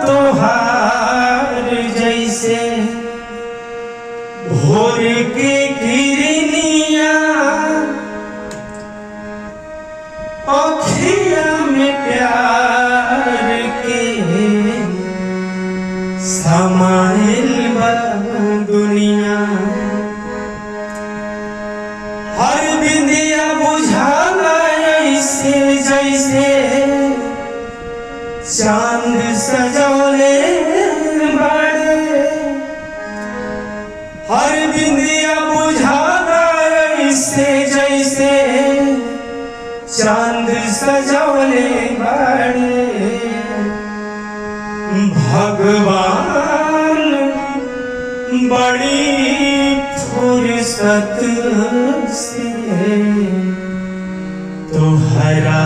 तोहार जैसे भोर के किरनिया अखिया में प्यार के समाइल बा दुनिया। हर बिंदिया बुझाला ऐसे जैसे चांद सजौले बड़े। हर बिंदिया बुझाला ऐसे जैसे चांद सजौले बड़े। भगवान बड़ी फुर्सत से तोहरा